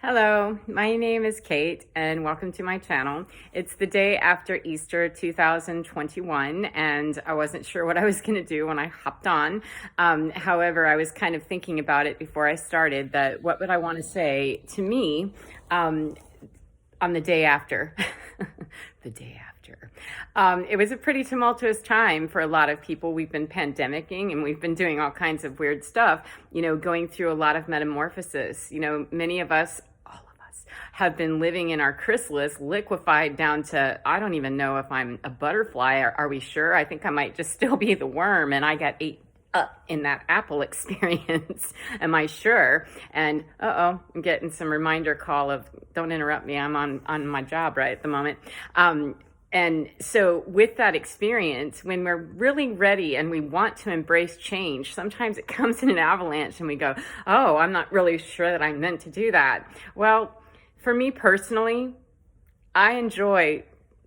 Hello, my name is Kate and welcome to my channel. It's the day after Easter 2021 and I wasn't sure what I was going to do when I hopped on. However, I was kind of thinking about it before I started that what would I want to say to me on the day after. The day after. It was a pretty tumultuous time for a lot of people. We've been pandemicking and we've been doing all kinds of weird stuff, going through a lot of metamorphosis. Many of us have been living in our chrysalis, liquefied down to, I don't even know if I'm a butterfly. Are we sure? I think I might just still be the worm and I got ate up in that apple experience. Am I sure? And I'm getting some reminder call of, don't interrupt me, I'm on my job right at the moment. And so with that experience, when we're really ready and we want to embrace change, sometimes it comes in an avalanche and we go, oh, I'm not really sure that I'm meant to do that. Well, for me personally, I enjoy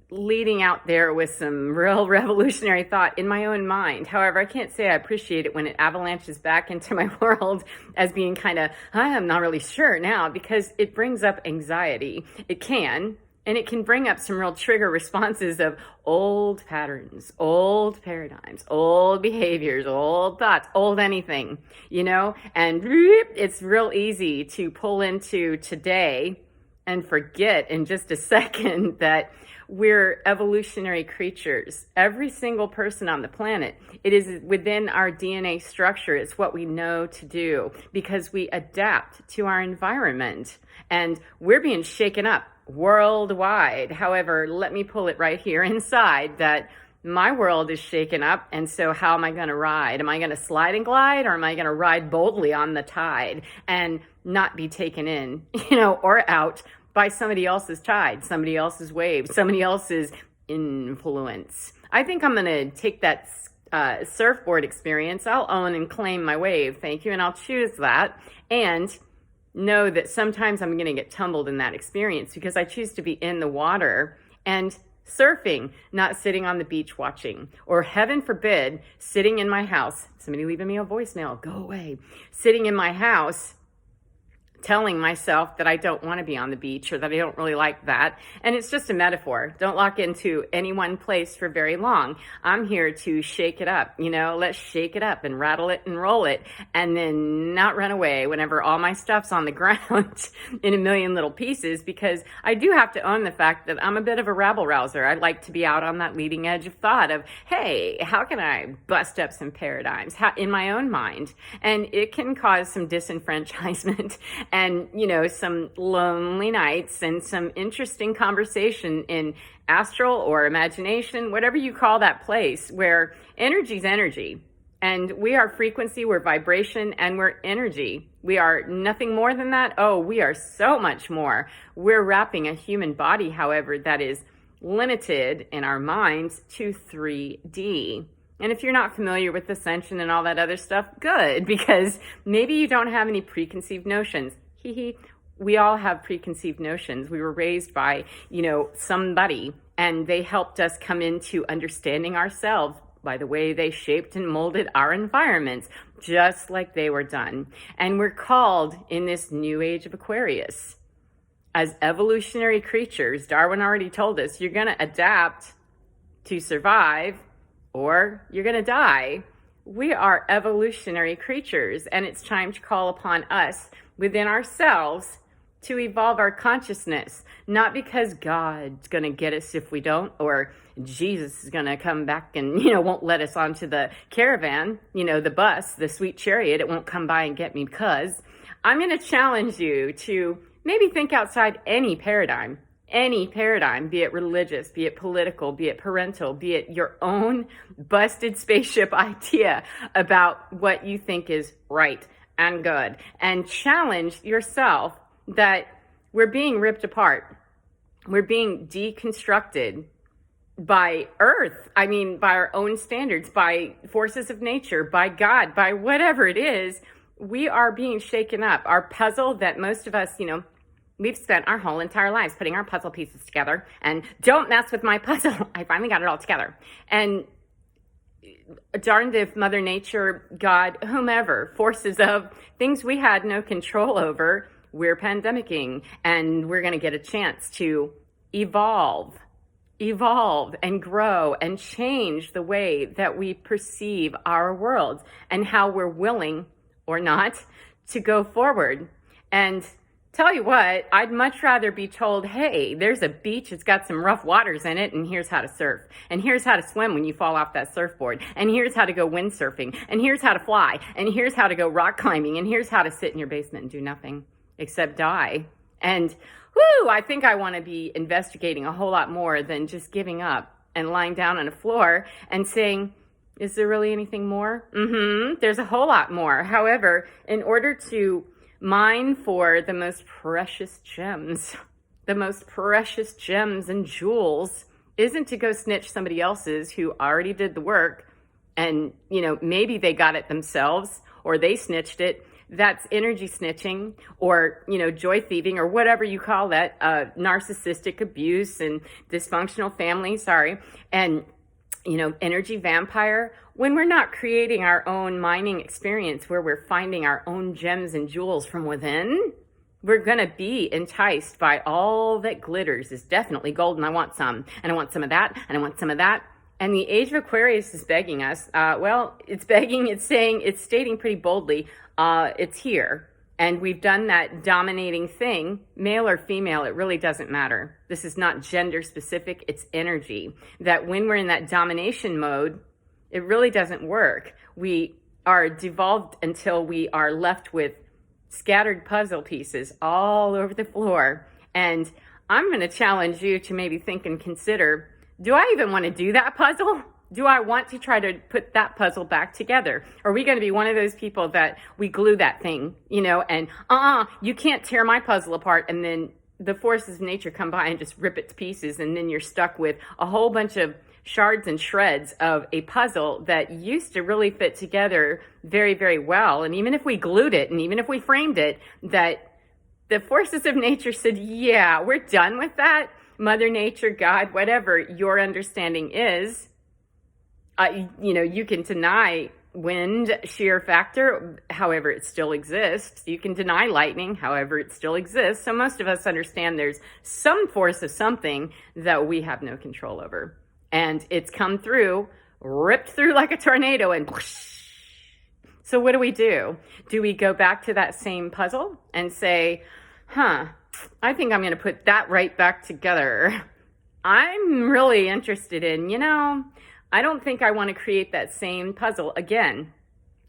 leading out there with some real revolutionary thought in my own mind. However, I can't say I appreciate it when it avalanches back into my world as being kind of, I'm not really sure now, because it brings up anxiety. It can. And it can bring up some real trigger responses of old patterns, old paradigms, old behaviors, old thoughts, old anything, and it's real easy to pull into today and forget in just a second that we're evolutionary creatures. Every single person on the planet, it is within our DNA structure. It's what we know to do because we adapt to our environment and we're being shaken up worldwide. However, let me pull it right here inside that my world is shaken up. And so how am I going to ride? Am I going to slide and glide, or am I going to ride boldly on the tide and not be taken in, or out by somebody else's tide, somebody else's wave, somebody else's influence? I think I'm going to take that surfboard experience. I'll own and claim my wave. Thank you. And I'll choose that. And know that sometimes I'm going to get tumbled in that experience because I choose to be in the water and surfing, not sitting on the beach watching, or heaven forbid, sitting in my house. Somebody leaving me a voicemail, go away. Sitting in my house, telling myself that I don't want to be on the beach or that I don't really like that. And it's just a metaphor. Don't lock into any one place for very long. I'm here to shake it up. Let's shake it up and rattle it and roll it and then not run away whenever all my stuff's on the ground in a million little pieces, because I do have to own the fact that I'm a bit of a rabble rouser. I like to be out on that leading edge of thought of, hey, how can I bust up some paradigms in my own mind? And it can cause some disenfranchisement and, some lonely nights and some interesting conversation in astral or imagination, whatever you call that place, where energy's energy. And we are frequency, we're vibration, and we're energy. We are nothing more than that. Oh, we are so much more. We're wrapping a human body, however, that is limited in our minds to 3D. And if you're not familiar with ascension and all that other stuff, good, because maybe you don't have any preconceived notions. We all have preconceived notions. We were raised by, somebody, and they helped us come into understanding ourselves by the way they shaped and molded our environments, just like they were done. And we're called in this new age of Aquarius as evolutionary creatures. Darwin already told us you're going to adapt to survive or you're going to die. We are evolutionary creatures, and it's time to call upon us within ourselves to evolve our consciousness, not because God's going to get us if we don't, or Jesus is going to come back and, won't let us onto the caravan, the bus, the sweet chariot. It won't come by and get me, because I'm going to challenge you to maybe think outside any paradigm, be it religious, be it political, be it parental, be it your own busted spaceship idea about what you think is right and good, and challenge yourself that we're being ripped apart. We're being deconstructed by Earth. I mean, by our own standards, by forces of nature, by God, by whatever it is. We are being shaken up. Our puzzle that most of us, we've spent our whole entire lives putting our puzzle pieces together, and don't mess with my puzzle. I finally got it all together. And darned if Mother Nature, God, whomever, forces of things we had no control over, we're pandemicking and we're going to get a chance to evolve and grow and change the way that we perceive our world and how we're willing or not to go forward. And tell you what, I'd much rather be told, hey, there's a beach, it's got some rough waters in it, and here's how to surf. And here's how to swim when you fall off that surfboard. And here's how to go windsurfing. And here's how to fly. And here's how to go rock climbing. And here's how to sit in your basement and do nothing except die. And I think I want to be investigating a whole lot more than just giving up and lying down on the floor and saying, is there really anything more? There's a whole lot more. However, in order to mine for the most precious gems and jewels isn't to go snitch somebody else's who already did the work and, maybe they got it themselves or they snitched it. That's energy snitching or, joy thieving or whatever you call that, narcissistic abuse and dysfunctional family, and, energy vampire. When we're not creating our own mining experience where we're finding our own gems and jewels from within, we're going to be enticed by all that glitters is definitely gold and I want some, and I want some of that, and I want some of that. And the age of Aquarius is begging us, it's stating pretty boldly, it's here. And we've done that dominating thing, male or female, it really doesn't matter. This is not gender specific, it's energy. That when we're in that domination mode, it really doesn't work. We are devolved until we are left with scattered puzzle pieces all over the floor. And I'm going to challenge you to maybe think and consider, do I even want to do that puzzle? Do I want to try to put that puzzle back together? Are we going to be one of those people that we glue that thing, and you can't tear my puzzle apart, and then the forces of nature come by and just rip it to pieces, and then you're stuck with a whole bunch of shards and shreds of a puzzle that used to really fit together very, very well. And even if we glued it and even if we framed it, that the forces of nature said, yeah, we're done with that. Mother Nature, God, whatever your understanding is, you can deny wind shear factor, however it still exists. You can deny lightning, however it still exists. So most of us understand there's some force of something that we have no control over. And it's come through, ripped through like a tornado and whoosh. So what do? Do we go back to that same puzzle and say, I think I'm going to put that right back together. I'm really interested in, I don't think I want to create that same puzzle again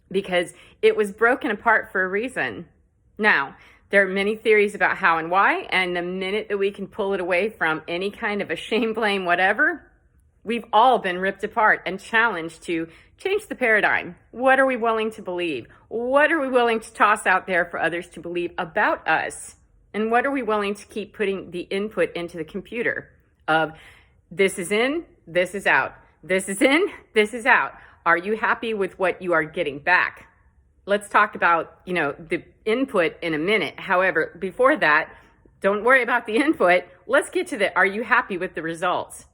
because it was broken apart for a reason. Now, there are many theories about how and why, and the minute that we can pull it away from any kind of a shame, blame, whatever, we've all been ripped apart and challenged to change the paradigm. What are we willing to believe? What are we willing to toss out there for others to believe about us? And what are we willing to keep putting the input into the computer of this is in, this is out. This is in, this is out. Are you happy with what you are getting back? Let's talk about, the input in a minute. However, before that, don't worry about the input. Let's get to are you happy with the results?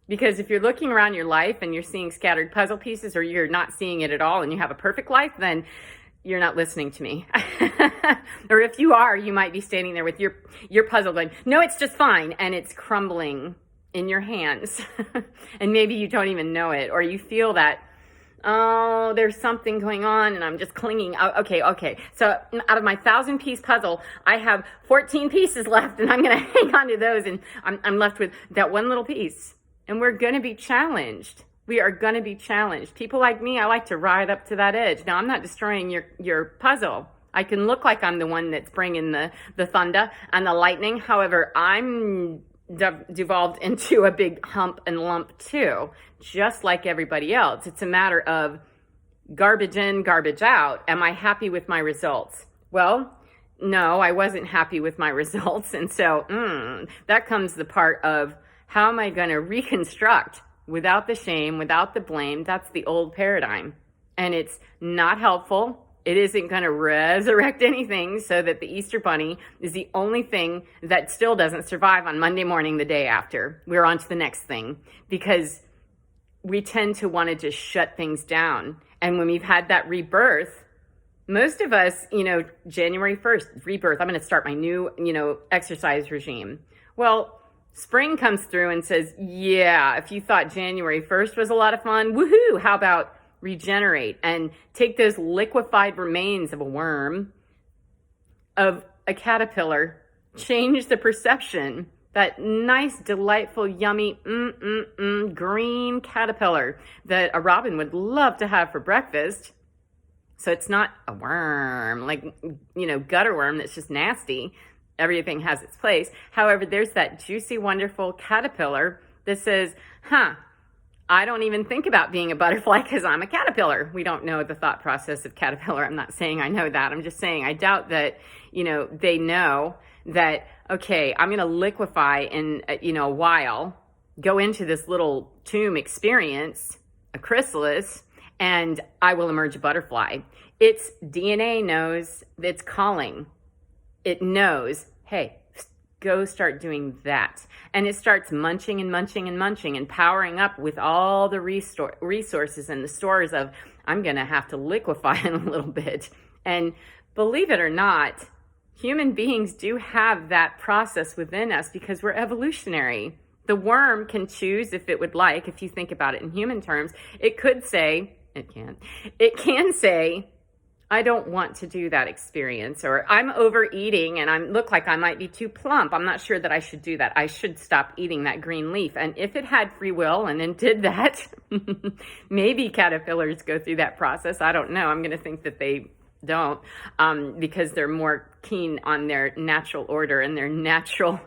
Because if you're looking around your life and you're seeing scattered puzzle pieces or you're not seeing it at all and you have a perfect life, then you're not listening to me. Or if you are, you might be standing there with your puzzle going, no, it's just fine. And it's crumbling in your hands. And maybe you don't even know it, or you feel that, oh, there's something going on and I'm just clinging. Okay. So out of my 1,000-piece puzzle, I have 14 pieces left and I'm going to hang on to those and I'm left with that one little piece. And we're going to be challenged. We are going to be challenged. People like me, I like to ride up to that edge. Now, I'm not destroying your puzzle. I can look like I'm the one that's bringing the thunder and the lightning. However, I'm devolved into a big hump and lump too, just like everybody else. It's a matter of garbage in, garbage out. Am I happy with my results? Well, no, I wasn't happy with my results. And so that comes the part of how am I going to reconstruct without the shame, without the blame? That's the old paradigm. And it's not helpful. It isn't going to resurrect anything so that the Easter Bunny is the only thing that still doesn't survive on Monday morning the day after. We're on to the next thing because we tend to want to just shut things down. And when we've had that rebirth, Most of us, January 1st, rebirth, I'm going to start my new, exercise regime. Well, spring comes through and says, yeah, if you thought January 1st was a lot of fun, woohoo, how about regenerate and take those liquefied remains of a worm, of a caterpillar, change the perception, that nice, delightful, yummy, green caterpillar that a robin would love to have for breakfast. So it's not a worm, like, gutter worm that's just nasty. Everything has its place. However, there's that juicy, wonderful caterpillar that says, I don't even think about being a butterfly because I'm a caterpillar. We don't know the thought process of caterpillar. I'm not saying I know that. I'm just saying I doubt that, they know that, okay, I'm going to liquefy in, a while, go into this little tomb experience, a chrysalis, and I will emerge a butterfly. Its DNA knows it's calling. It knows, hey, go start doing that. And it starts munching and munching and munching and powering up with all the resources and the stores of, I'm going to have to liquefy in a little bit. And believe it or not, human beings do have that process within us because we're evolutionary. The worm can choose if it would like, if you think about it in human terms, it could say, it can say, I don't want to do that experience, or I'm overeating and I look like I might be too plump. I'm not sure that I should do that. I should stop eating that green leaf. And if it had free will and then did that, maybe caterpillars go through that process. I don't know. I'm going to think that they don't, because they're more keen on their natural order and their natural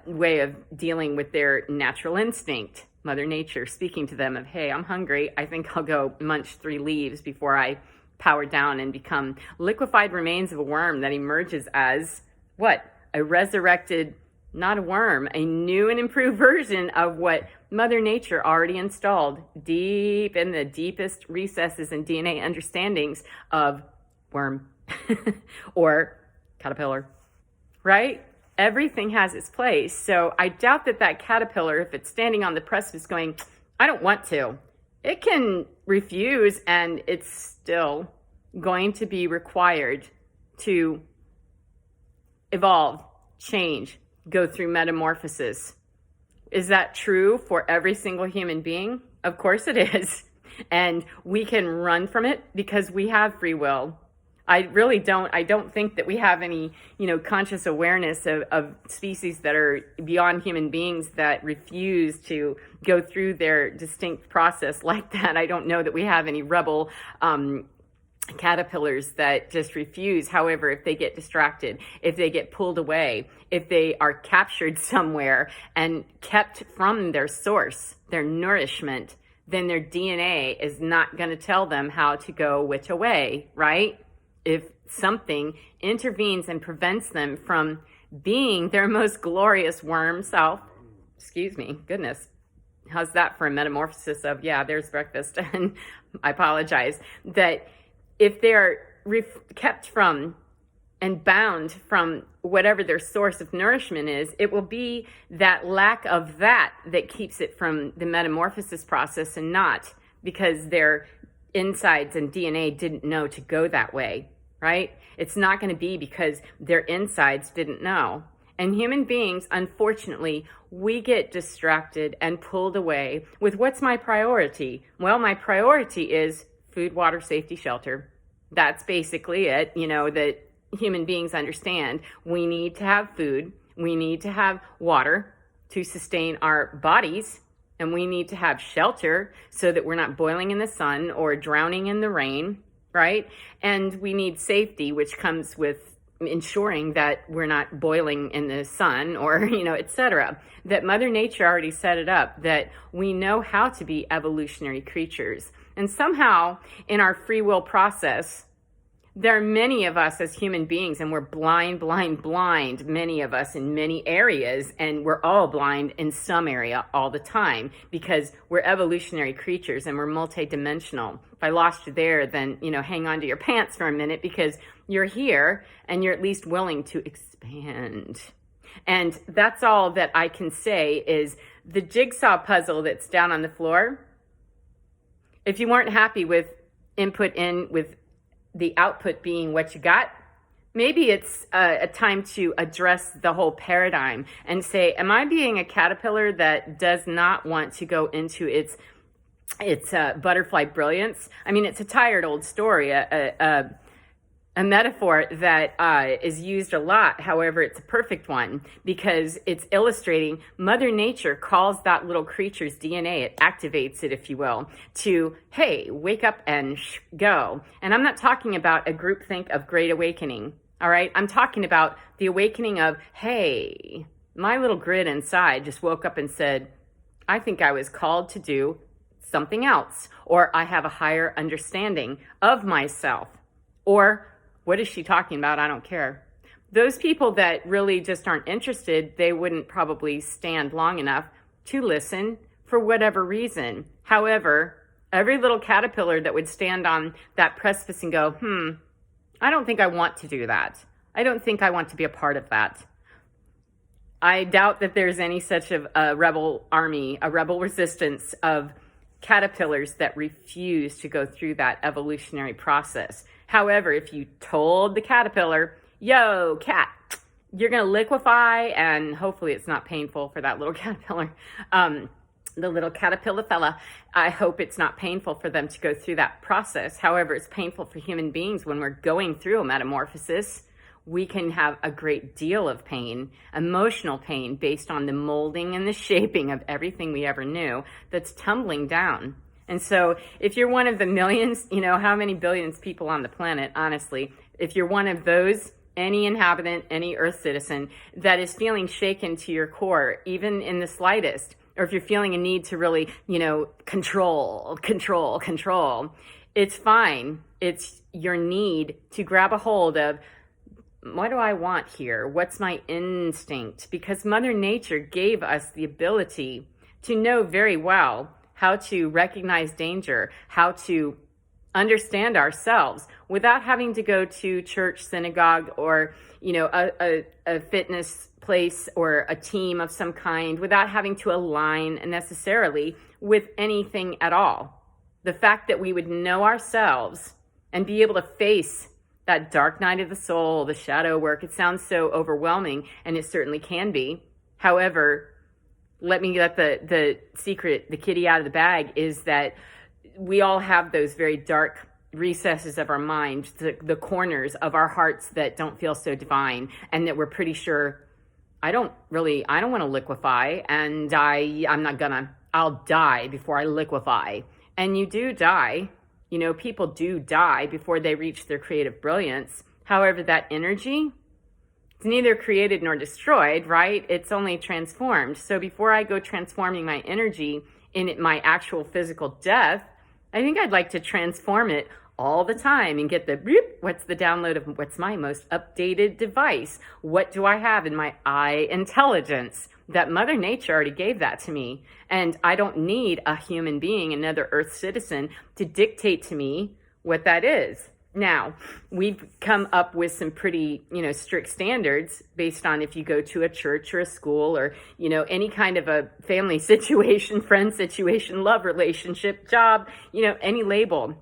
way of dealing with their natural instinct. Mother Nature speaking to them of, hey, I'm hungry. I think I'll go munch 3 leaves before I power down and become liquefied remains of a worm that emerges as what? A resurrected, not a worm, a new and improved version of what Mother Nature already installed deep in the deepest recesses and DNA understandings of worm or caterpillar, right? Everything has its place. So I doubt that caterpillar, if it's standing on the precipice going, I don't want to, it can refuse, and it's still going to be required to evolve, change, go through metamorphosis. Is that true for every single human being? Of course it is. And we can run from it because we have free will. I don't think that we have any, conscious awareness of species that are beyond human beings that refuse to go through their distinct process like that. I don't know that we have any rebel caterpillars that just refuse. However, if they get distracted, if they get pulled away, if they are captured somewhere and kept from their source, their nourishment, then their DNA is not going to tell them how to go which way, right? If something intervenes and prevents them from being their most glorious worm self, goodness, how's that for a metamorphosis of, yeah, there's breakfast, and I apologize, that if they're kept from and bound from whatever their source of nourishment is, it will be that lack of that keeps it from the metamorphosis process, and not because their insides and DNA didn't know to go that way, right? It's not going to be because their insides didn't know. And human beings, unfortunately, we get distracted and pulled away with, what's my priority? Well, my priority is food, water, safety, shelter. That's basically it, that human beings understand. We need to have food, we need to have water to sustain our bodies, and we need to have shelter so that we're not boiling in the sun or drowning in the rain, right? And we need safety, which comes with ensuring that we're not boiling in the sun or, etc. That Mother Nature already set it up, that we know how to be evolutionary creatures. And somehow in our free will process, there are many of us as human beings, and we're blind, many of us in many areas, and we're all blind in some area all the time because we're evolutionary creatures and we're multidimensional. If I lost you there, then, hang on to your pants for a minute, because you're here and you're at least willing to expand. And that's all that I can say is the jigsaw puzzle that's down on the floor. If you weren't happy with input in with the output being what you got, maybe it's a time to address the whole paradigm and say, am I being a caterpillar that does not want to go into its butterfly brilliance? I mean, it's a tired old story, a metaphor that is used a lot. However, it's a perfect one because it's illustrating Mother Nature calls that little creature's DNA, it activates it, if you will, to, hey, wake up and go. And I'm not talking about a groupthink of Great Awakening, all right? I'm talking about the awakening of, hey, my little grid inside just woke up and said, I think I was called to do something else, or I have a higher understanding of myself, or what is she talking about? I don't care. Those people that really just aren't interested, they wouldn't probably stand long enough to listen for whatever reason. However, every little caterpillar that would stand on that precipice and go, I don't think I want to do that. I don't think I want to be a part of that. I doubt that there's any such of a rebel army, a rebel resistance of caterpillars that refuse to go through that evolutionary process. However, if you told the caterpillar, yo, cat, you're going to liquefy, and hopefully it's not painful for that little caterpillar, the little caterpillar fella, I hope it's not painful for them to go through that process. However, it's painful for human beings when we're going through a metamorphosis. We can have a great deal of pain, emotional pain, based on the molding and the shaping of everything we ever knew that's tumbling down. And so if you're one of the millions, how many billions people on the planet, honestly, if you're one of those, any inhabitant, any Earth citizen that is feeling shaken to your core, even in the slightest, or if you're feeling a need to really, control, it's fine. It's your need to grab a hold of, what do I want here? What's my instinct? Because Mother Nature gave us the ability to know very well how to recognize danger, how to understand ourselves without having to go to church, synagogue, or, a fitness place or a team of some kind, without having to align necessarily with anything at all. The fact that we would know ourselves and be able to face that dark night of the soul, the shadow work, it sounds so overwhelming, and it certainly can be. However, let me let the secret, the kitty out of the bag, is that we all have those very dark recesses of our mind, the corners of our hearts that don't feel so divine, and that we're pretty sure, I don't want to liquefy, and I'll die before I liquefy. And you do die. People do die before they reach their creative brilliance. However, that energy, it's neither created nor destroyed, right? It's only transformed. So before I go transforming my energy in my actual physical death, I think I'd like to transform it all the time and get what's the download of what's my most updated device? What do I have in my eye intelligence? That Mother Nature already gave that to me. And I don't need a human being, another Earth citizen, to dictate to me what that is. Now, we've come up with some pretty, strict standards based on if you go to a church or a school or, any kind of a family situation, friend situation, love relationship, job, any label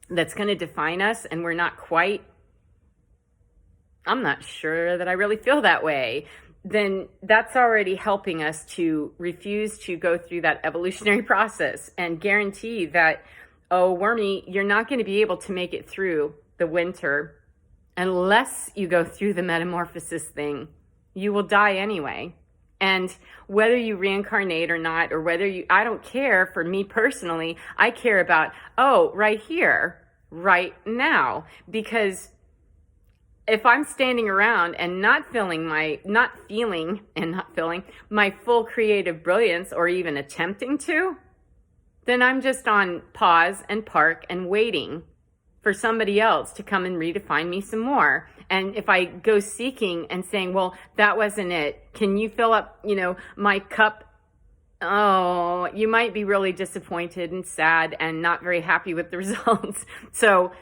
that's going to define us. And we're not quite, I'm not sure that I really feel that way. Then that's already helping us to refuse to go through that evolutionary process and guarantee that, oh, Wormy, you're not going to be able to make it through the winter unless you go through the metamorphosis thing. You will die anyway. And whether you reincarnate or not, or whether I don't care. For me personally, I care about, right here, right now, because if I'm standing around and not feeling my full creative brilliance, or even attempting to, then I'm just on pause and park and waiting for somebody else to come and redefine me some more. And if I go seeking and saying, well, that wasn't it, can you fill up, my cup? Oh, you might be really disappointed and sad and not very happy with the results. So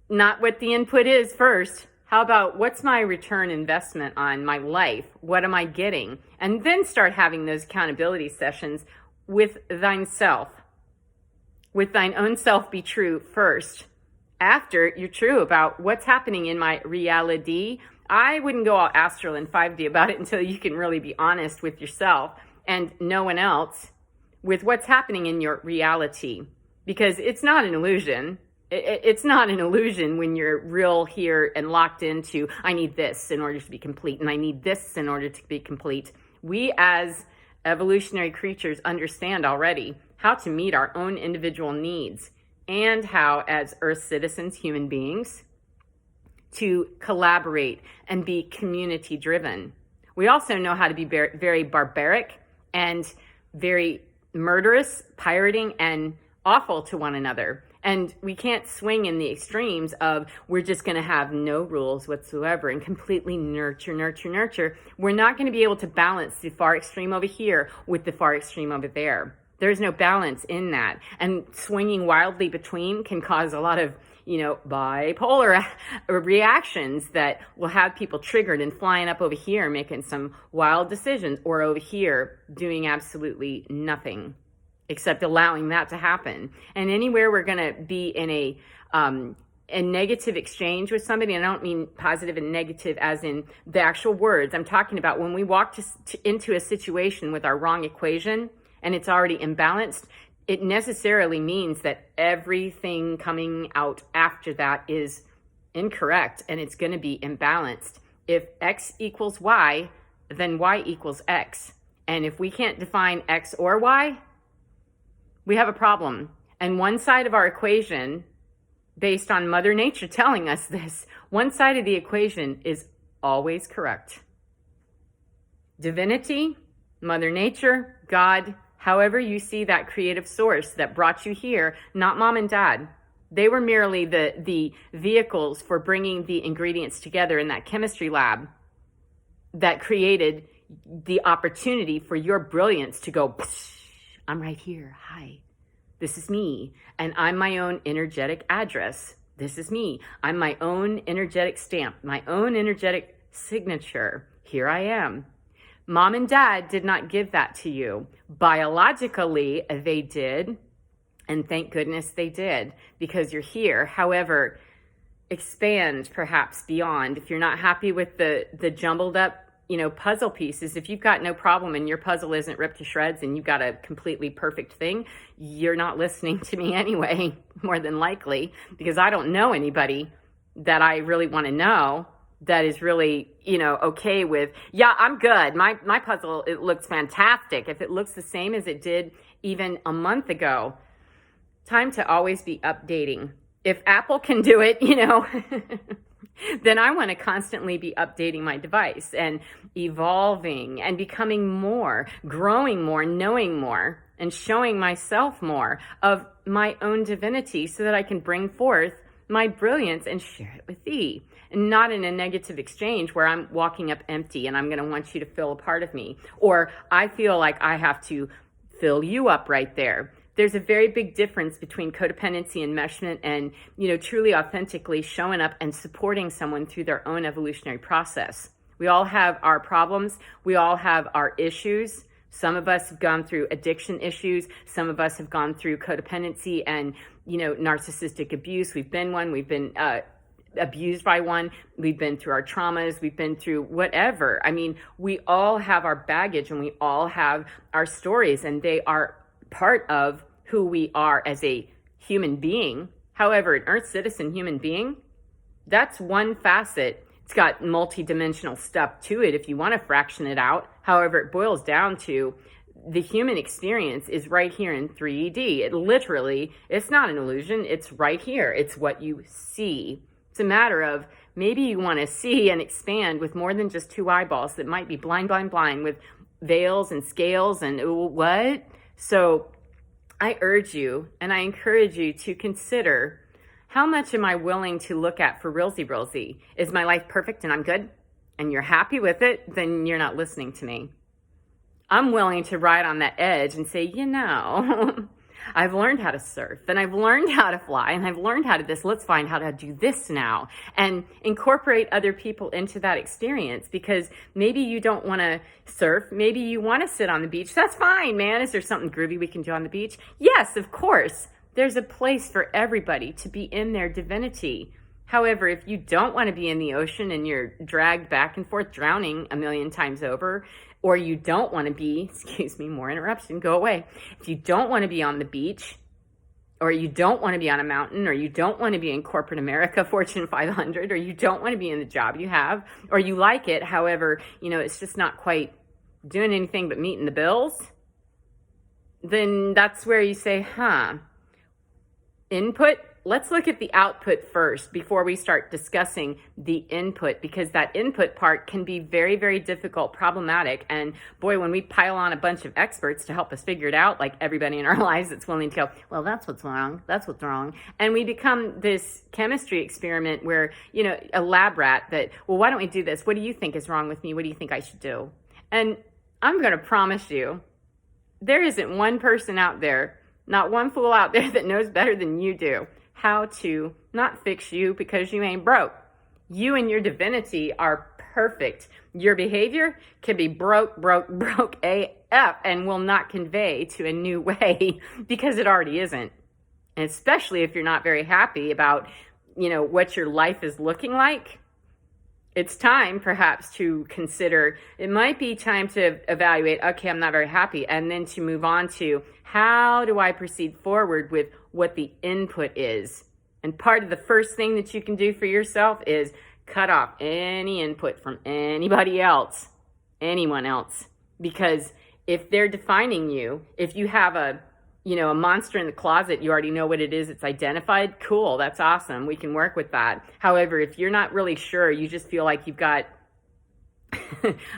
not what the input is first. How about what's my return investment on my life? What am I getting? And then start having those accountability sessions with thine self. With thine own self be true first. after you're true about what's happening in my reality. I wouldn't go all astral and 5D about it until you can really be honest with yourself and no one else with what's happening in your reality, because it's not an illusion. It's not an illusion when you're real here and locked into, I need this in order to be complete, and I need this in order to be complete. We as evolutionary creatures understand already how to meet our own individual needs and how, as Earth citizens, human beings, to collaborate and be community driven. We also know how to be very barbaric and very murderous, pirating, and awful to one another. And we can't swing in the extremes of we're just going to have no rules whatsoever and completely nurture. We're not going to be able to balance the far extreme over here with the far extreme over there. There's no balance in that. And swinging wildly between can cause a lot of, bipolar reactions that will have people triggered and flying up over here, making some wild decisions, or over here doing absolutely nothing except allowing that to happen. And anywhere we're going to be in a negative exchange with somebody, and I don't mean positive and negative as in the actual words. I'm talking about when we walk into a situation with our wrong equation and it's already imbalanced, it necessarily means that everything coming out after that is incorrect and it's going to be imbalanced. If X equals Y, then Y equals X. And if we can't define X or Y, we have a problem. And one side of our equation, based on Mother Nature telling us this, one side of the equation is always correct. Divinity, Mother Nature, God, however you see that creative source that brought you here, not mom and dad. They were merely the vehicles for bringing the ingredients together in that chemistry lab that created the opportunity for your brilliance to go, I'm right here. Hi, this is me. And I'm my own energetic address. This is me. I'm my own energetic stamp, my own energetic signature. Here I am. Mom and dad did not give that to you. Biologically, they did. And thank goodness they did, because you're here. However, expand perhaps beyond. If you're not happy with the jumbled up, puzzle pieces, if you've got no problem and your puzzle isn't ripped to shreds and you've got a completely perfect thing, you're not listening to me anyway, more than likely, because I don't know anybody that I really want to know that is really, okay with, yeah, I'm good. My puzzle, it looks fantastic. If it looks the same as it did even a month ago, time to always be updating. If Apple can do it, then I want to constantly be updating my device and evolving and becoming more, growing more, knowing more, and showing myself more of my own divinity so that I can bring forth my brilliance and share it with thee. And not in a negative exchange where I'm walking up empty and I'm going to want you to fill a part of me. Or I feel like I have to fill you up right there. There's a very big difference between codependency, enmeshment, and, truly authentically showing up and supporting someone through their own evolutionary process. We all have our problems. We all have our issues. Some of us have gone through addiction issues. Some of us have gone through codependency and, narcissistic abuse. We've been one. We've been abused by one. We've been through our traumas. We've been through whatever. I mean, we all have our baggage and we all have our stories, and they are part of who we are as a human being. However, an Earth citizen human being, that's one facet. It's got multi-dimensional stuff to it if you want to fraction it out. However, it boils down to the human experience is right here in 3D. It literally, it's not an illusion. It's right here. It's what you see. It's a matter of maybe you want to see and expand with more than just two eyeballs that might be blind with veils and scales and what? So I urge you and I encourage you to consider, how much am I willing to look at for realsy? Is my life perfect and I'm good and you're happy with it? Then you're not listening to me. I'm willing to ride on that edge and say, I've learned how to surf and I've learned how to fly and I've learned how to this. Let's find how to do this now and incorporate other people into that experience, because maybe you don't want to surf. Maybe you want to sit on the beach. That's fine, man. Is there something groovy we can do on the beach? Yes, of course. There's a place for everybody to be in their divinity. However, if you don't want to be in the ocean and you're dragged back and forth, drowning a million times over, or you don't want to be, excuse me, more interruption, go away. If you don't want to be on the beach, or you don't want to be on a mountain, or you don't want to be in corporate America, Fortune 500, or you don't want to be in the job you have, or you like it, however, it's just not quite doing anything but meeting the bills, then that's where you say, input. Let's look at the output first before we start discussing the input, because that input part can be very, very difficult, problematic. And boy, when we pile on a bunch of experts to help us figure it out, like everybody in our lives that's willing to go, well, that's what's wrong. That's what's wrong. And we become this chemistry experiment where, a lab rat that, well, why don't we do this? What do you think is wrong with me? What do you think I should do? And I'm going to promise you, there isn't one person out there, not one fool out there that knows better than you do how to not fix you because you ain't broke. You and your divinity are perfect. Your behavior can be broke AF and will not convey to a new way because it already isn't. And especially if you're not very happy about, what your life is looking like, it's time perhaps to consider, it might be time to evaluate, okay, I'm not very happy, and then to move on to how do I proceed forward with what the input is. And part of the first thing that you can do for yourself is cut off any input from anybody else, anyone else. Because if they're defining you, if you have a monster in the closet, you already know what it is, it's identified, cool, that's awesome, we can work with that. However, if you're not really sure, you just feel like you've got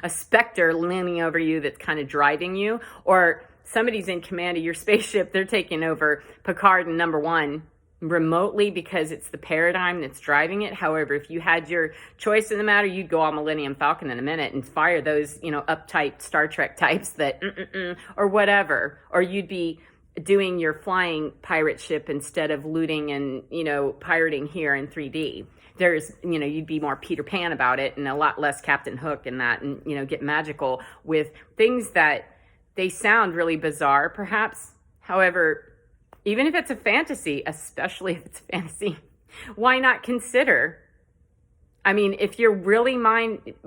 a specter leaning over you that's kind of driving you, or somebody's in command of your spaceship, they're taking over Picard and number one remotely because it's the paradigm that's driving it. However, if you had your choice in the matter, you'd go all Millennium Falcon in a minute and fire those, uptight Star Trek types that, or whatever, or you'd be doing your flying pirate ship instead of looting and, pirating here in 3D. There's, you'd be more Peter Pan about it and a lot less Captain Hook and that, and, get magical with things that they sound really bizarre, perhaps. However, even if it's a fantasy, especially if it's a fantasy, why not consider? I mean, if you're really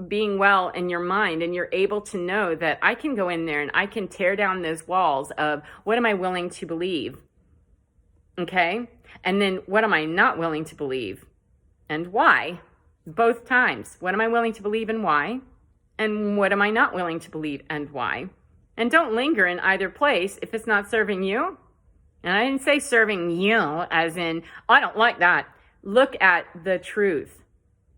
being well in your mind and you're able to know that I can go in there and I can tear down those walls of what am I willing to believe? Okay? And then what am I not willing to believe? And why? Both times. What am I willing to believe and why? And what am I not willing to believe and why? And don't linger in either place if it's not serving you. And I didn't say serving you as in, I don't like that. Look at the truth.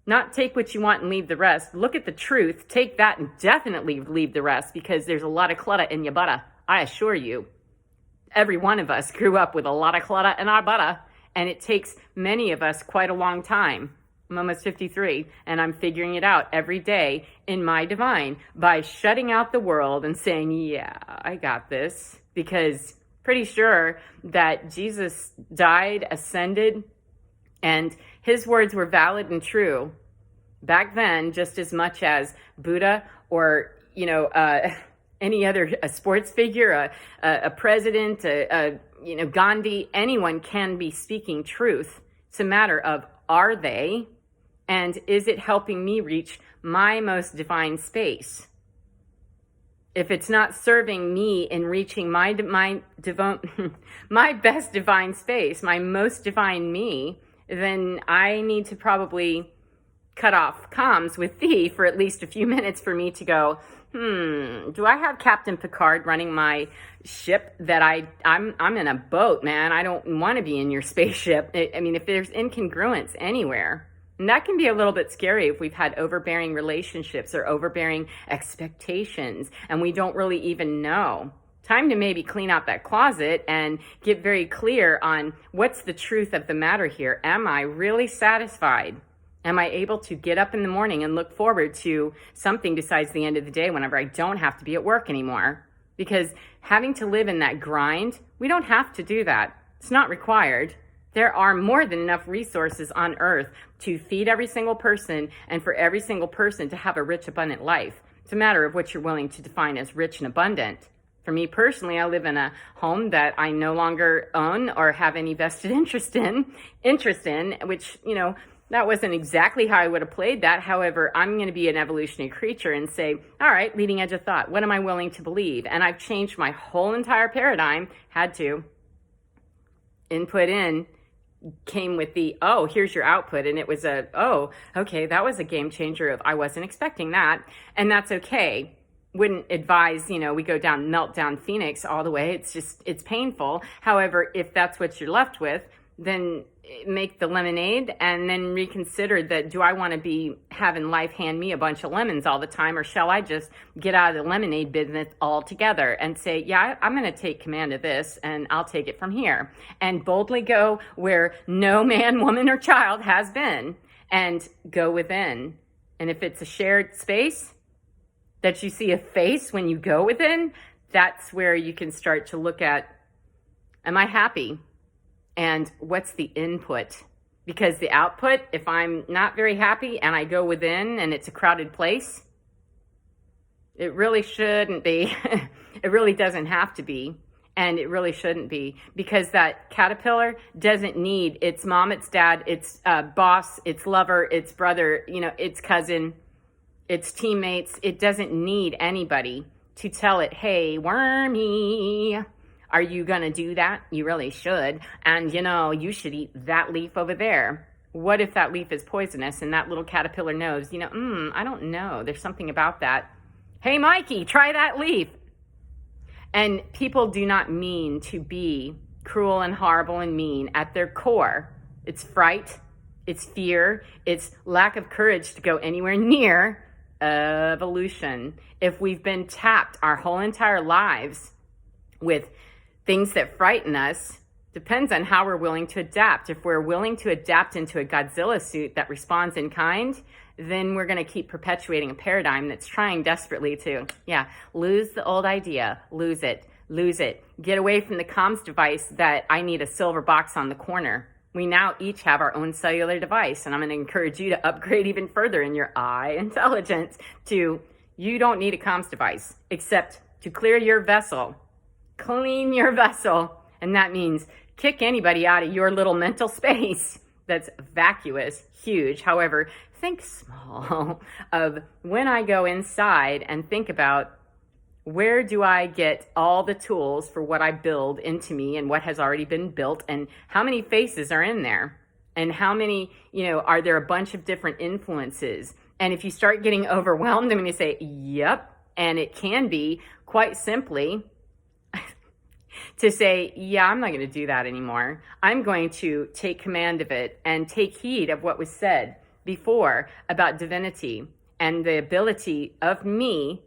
Not take what you want and leave the rest. Look at the truth. Take that and definitely leave the rest, because there's a lot of clutter in your butter. I assure you. Every one of us grew up with a lot of clutter in our butter, and it takes many of us quite a long time. I'm almost 53, and I'm figuring it out every day in my divine by shutting out the world and saying, yeah, I got this, because pretty sure that Jesus died, ascended, and his words were valid and true back then just as much as Buddha or, any other a sports figure, a president, Gandhi. Anyone can be speaking truth. It's a matter of, are they? And is it helping me reach my most divine space? If it's not serving me in reaching my best divine space, my most divine me, then I need to probably cut off comms with thee for at least a few minutes for me to go, do I have Captain Picard running my ship that I'm in a boat, man. I don't want to be in your spaceship. I mean, if there's incongruence anywhere, and that can be a little bit scary if we've had overbearing relationships or overbearing expectations and we don't really even know. Time to maybe clean out that closet and get very clear on what's the truth of the matter here. Am I really satisfied? Am I able to get up in the morning and look forward to something besides the end of the day whenever I don't have to be at work anymore? Because having to live in that grind, we don't have to do that. It's not required. There are more than enough resources on earth to feed every single person and for every single person to have a rich, abundant life. It's a matter of what you're willing to define as rich and abundant. For me personally, I live in a home that I no longer own or have any vested interest in, which, that wasn't exactly how I would have played that. However, I'm going to be an evolutionary creature and say, all right, leading edge of thought, what am I willing to believe? And I've changed my whole entire paradigm, had to. Input in came with the, oh, here's your output. And it was oh, okay, that was a game changer of I wasn't expecting that. And that's okay. Wouldn't advise, we go down meltdown Phoenix all the way. It's painful. However, if that's what you're left with, then make the lemonade and then reconsider that, do I want to be having life hand me a bunch of lemons all the time, or shall I just get out of the lemonade business altogether and say, yeah, I'm going to take command of this and I'll take it from here and boldly go where no man, woman, or child has been and go within. And if it's a shared space that you see a face when you go within, that's where you can start to look at, am I happy? And what's the input? Because the output, if I'm not very happy and I go within and it's a crowded place, it really shouldn't be. It really doesn't have to be. And it really shouldn't be, because that caterpillar doesn't need its mom, its dad, its boss, its lover, its brother, its cousin, its teammates. It doesn't need anybody to tell it, hey, wormy, are you going to do that? You really should. And, you should eat that leaf over there. What if that leaf is poisonous and that little caterpillar knows, I don't know. There's something about that. Hey, Mikey, try that leaf. And people do not mean to be cruel and horrible and mean at their core. It's fright, it's fear, it's lack of courage to go anywhere near evolution. If we've been tapped our whole entire lives with things that frighten us, depends on how we're willing to adapt. If we're willing to adapt into a Godzilla suit that responds in kind, then we're going to keep perpetuating a paradigm that's trying desperately to, lose the old idea, lose it, get away from the comms device that I need a silver box on the corner. We now each have our own cellular device, and I'm going to encourage you to upgrade even further in your eye intelligence to, you don't need a comms device except to clear your vessel. Clean your vessel, and that means kick anybody out of your little mental space that's vacuous, huge. However, think small of when I go inside and think about, where do I get all the tools for what I build into me and what has already been built, and how many faces are in there, and how many, are there a bunch of different influences? And if you start getting overwhelmed, I'm going to say, yep, and it can be quite simply to say, I'm not going to do that anymore. I'm going to take command of it and take heed of what was said before about divinity and the ability of me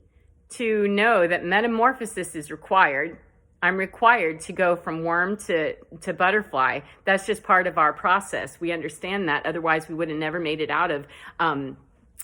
to know that metamorphosis is required. I'm required to go from worm to butterfly. That's just part of our process. We understand that. Otherwise, we would have never made it out of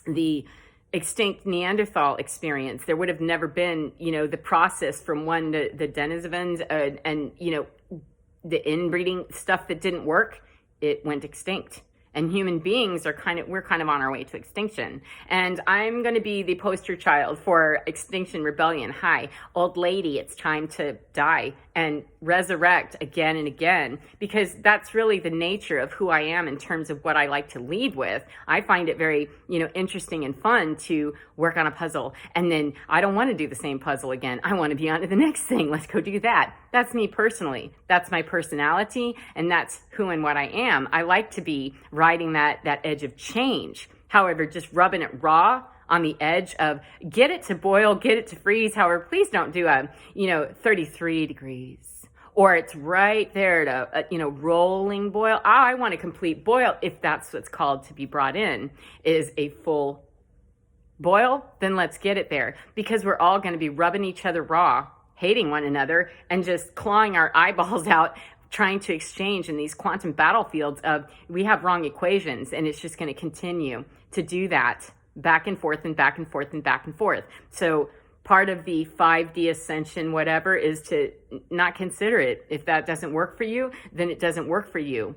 the extinct Neanderthal experience. There would have never been, the process from one to the denizens and the inbreeding stuff that didn't work. It went extinct. And human beings we're kind of on our way to extinction. And I'm going to be the poster child for Extinction Rebellion. Hi, old lady, it's time to die and resurrect again and again, because that's really the nature of who I am in terms of what I like to lead with. I find it very, interesting and fun to work on a puzzle. And then I don't want to do the same puzzle again. I want to be on to the next thing. Let's go do that. That's me personally. That's my personality. And that's who and what I am. I like to be riding that edge of change. However, just rubbing it raw on the edge of get it to boil, get it to freeze. However, please don't do 33 degrees, or it's right there to, rolling boil. I want a complete boil. If that's what's called to be brought in is a full boil, then let's get it there, because we're all going to be rubbing each other raw, hating one another, and just clawing our eyeballs out, trying to exchange in these quantum battlefields of we have wrong equations, and it's just going to continue to do that back and forth and back and forth and back and forth. So part of the 5D ascension, whatever, is to not consider it. If that doesn't work for you, then it doesn't work for you.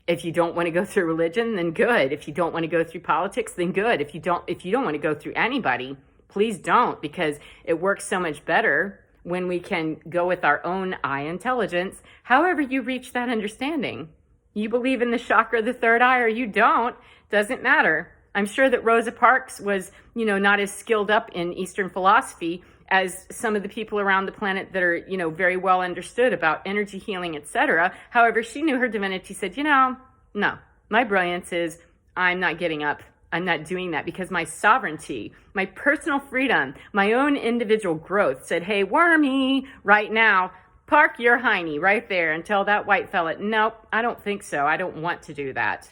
If you don't want to go through religion, then good. If you don't want to go through politics, then good. If you don't want to go through anybody, please don't, because it works so much better when we can go with our own eye intelligence, however you reach that understanding. You believe in the chakra of the third eye or you don't, doesn't matter. I'm sure that Rosa Parks was, not as skilled up in Eastern philosophy as some of the people around the planet that are, very well understood about energy healing, etc. However, she knew her divinity said, no, my brilliance is I'm not getting up. I'm not doing that because my sovereignty, my personal freedom, my own individual growth said, hey, Wormy, right now, park your hiney right there and tell that white fella, nope, I don't think so. I don't want to do that.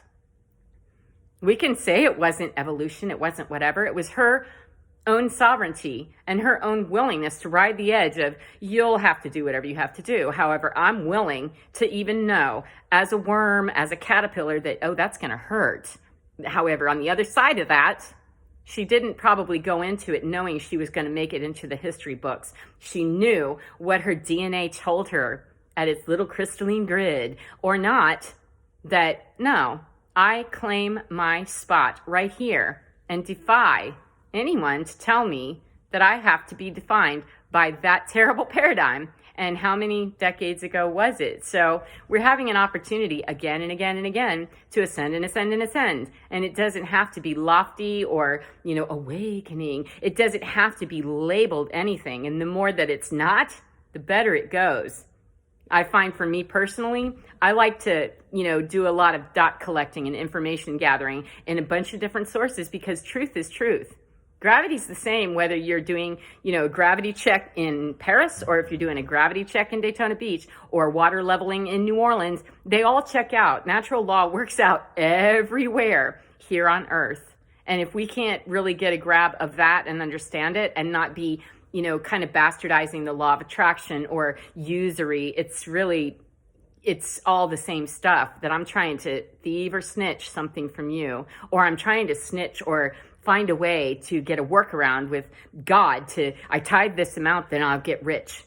We can say it wasn't evolution, it wasn't whatever. It was her own sovereignty and her own willingness to ride the edge of, you'll have to do whatever you have to do. However, I'm willing to even know as a worm, as a caterpillar that, that's going to hurt. However, on the other side of that, she didn't probably go into it knowing she was going to make it into the history books. She knew what her DNA told her at its little crystalline grid or not, that no, I claim my spot right here and defy anyone to tell me that I have to be defined by that terrible paradigm. And how many decades ago was it? So we're having an opportunity again and again and again to ascend and ascend and ascend. And it doesn't have to be lofty or, awakening. It doesn't have to be labeled anything. And the more that it's not, the better it goes. I find for me personally, I like to, do a lot of dot collecting and information gathering in a bunch of different sources because truth is truth. Gravity's the same whether you're doing, a gravity check in Paris or if you're doing a gravity check in Daytona Beach or water leveling in New Orleans. They all check out. Natural law works out everywhere here on Earth. And if we can't really get a grab of that and understand it and not be, kind of bastardizing the law of attraction or usury, it's all the same stuff that I'm trying to thieve or snitch something from you, or I'm trying to snitch or find a way to get a workaround with God I tithe this amount, then I'll get rich.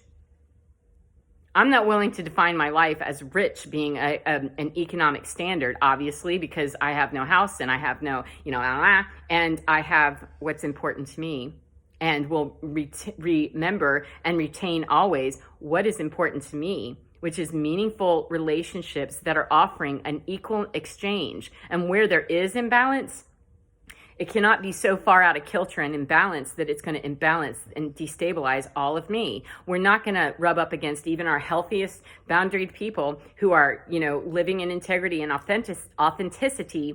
I'm not willing to define my life as rich being an economic standard, obviously, because I have no house and I have no, and I have what's important to me and will remember and retain always what is important to me, which is meaningful relationships that are offering an equal exchange. And where there is imbalance, it cannot be so far out of kilter and imbalance that it's going to imbalance and destabilize all of me. We're not going to rub up against even our healthiest boundaried people who are, living in integrity and authenticity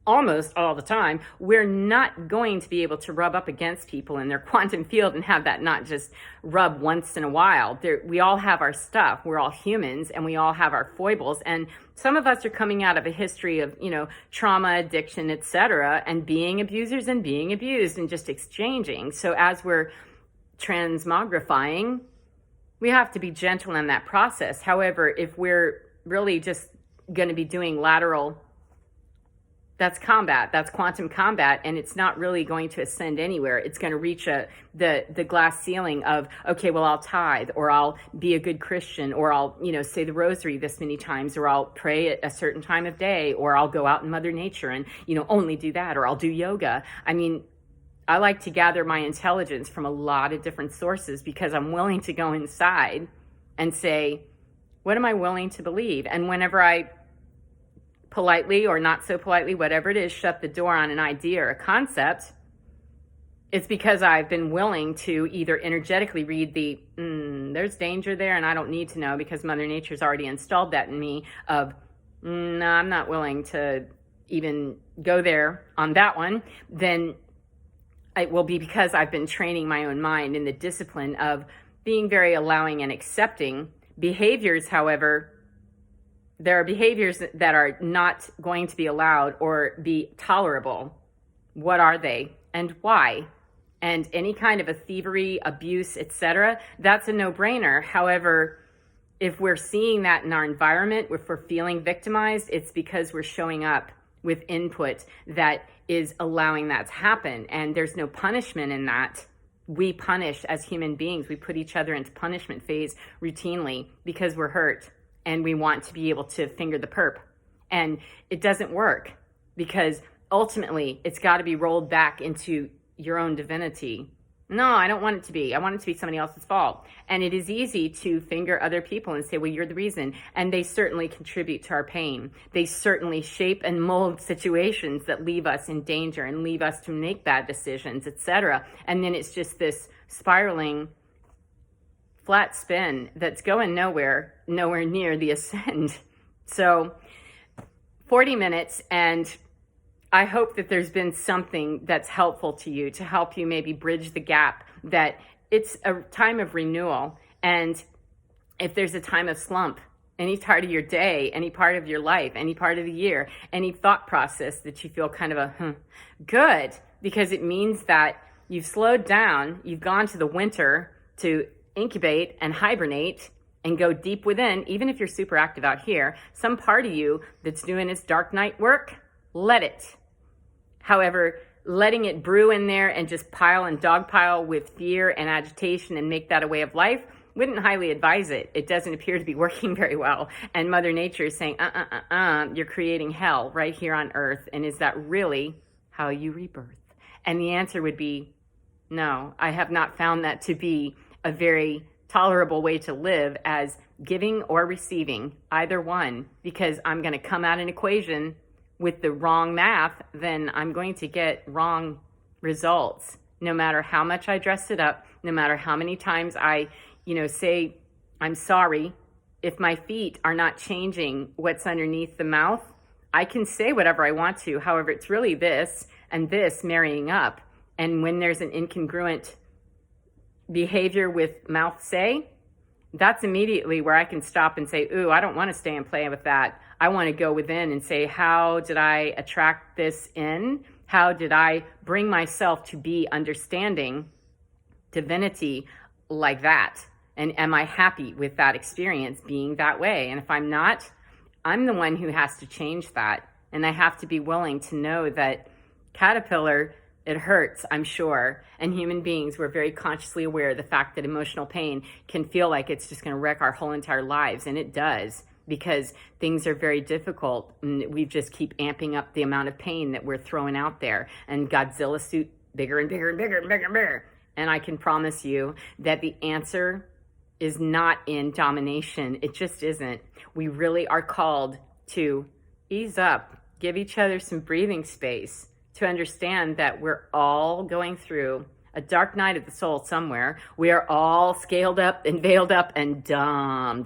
almost all the time. We're not going to be able to rub up against people in their quantum field and have that not just rub once in a while. We all have our stuff. We're all humans and we all have our foibles. And some of us are coming out of a history of, trauma, addiction, etc., and being abusers and being abused and just exchanging. So as we're transmogrifying, we have to be gentle in that process. However, if we're really just going to be doing lateral, that's combat, that's quantum combat, and it's not really going to ascend anywhere. It's going to reach the glass ceiling of, okay, well, I'll tithe, or I'll be a good Christian, or I'll, say the rosary this many times, or I'll pray at a certain time of day, or I'll go out in Mother Nature and, only do that, or I'll do yoga. I mean, I like to gather my intelligence from a lot of different sources because I'm willing to go inside and say, what am I willing to believe? And whenever I politely or not so politely, whatever it is, shut the door on an idea or a concept, it's because I've been willing to either energetically read there's danger there and I don't need to know because Mother Nature's already installed that in me of, no, I'm not willing to even go there on that one. Then it will be because I've been training my own mind in the discipline of being very allowing and accepting. Behaviors, however, there are behaviors that are not going to be allowed or be tolerable. What are they and why? And any kind of a thievery, abuse, etc., that's a no-brainer. However, if we're seeing that in our environment, if we're feeling victimized, it's because we're showing up with input that is allowing that to happen. And there's no punishment in that. We punish as human beings. We put each other into punishment phase routinely because we're hurt. And we want to be able to finger the perp. And it doesn't work because ultimately it's got to be rolled back into your own divinity. No, I don't want it to be. I want it to be somebody else's fault. And it is easy to finger other people and say, well, you're the reason. And they certainly contribute to our pain. They certainly shape and mold situations that leave us in danger and leave us to make bad decisions, etc. And then it's just this spiraling flat spin that's going nowhere near the ascend. So 40 minutes, and I hope that there's been something that's helpful to you to help you maybe bridge the gap, that it's a time of renewal. And if there's a time of slump, any part of your day, any part of your life, any part of the year, any thought process that you feel kind of good, because it means that you've slowed down, you've gone to the winter to incubate and hibernate and go deep within. Even if you're super active out here, some part of you that's doing its dark night work, let it. However, letting it brew in there and just pile and dogpile with fear and agitation and make that a way of life, wouldn't highly advise it. It doesn't appear to be working very well. And Mother Nature is saying, you're creating hell right here on Earth. And is that really how you rebirth? And the answer would be, no, I have not found that to be a very tolerable way to live, as giving or receiving, either one, because I'm going to come at an equation with the wrong math, then I'm going to get wrong results. No matter how much I dress it up, no matter how many times I, say I'm sorry, if my feet are not changing what's underneath the mouth, I can say whatever I want to. However, it's really this and this marrying up. And when there's an incongruent behavior with mouth say, that's immediately where I can stop and say, ooh, I don't want to stay and play with that. I want to go within and say, how did I attract this in? How did I bring myself to be understanding divinity like that? And am I happy with that experience being that way? And if I'm not, I'm the one who has to change that. And I have to be willing to know that caterpillar, it hurts, I'm sure. And human beings, we're very consciously aware of the fact that emotional pain can feel like it's just going to wreck our whole entire lives. And it does, because things are very difficult. And we just keep amping up the amount of pain that we're throwing out there. And Godzilla suit bigger and bigger and bigger and bigger and bigger. And I can promise you that the answer is not in domination. It just isn't. We really are called to ease up, give each other some breathing space, to understand that we're all going through a dark night of the soul somewhere. We are all scaled up and veiled up and dumb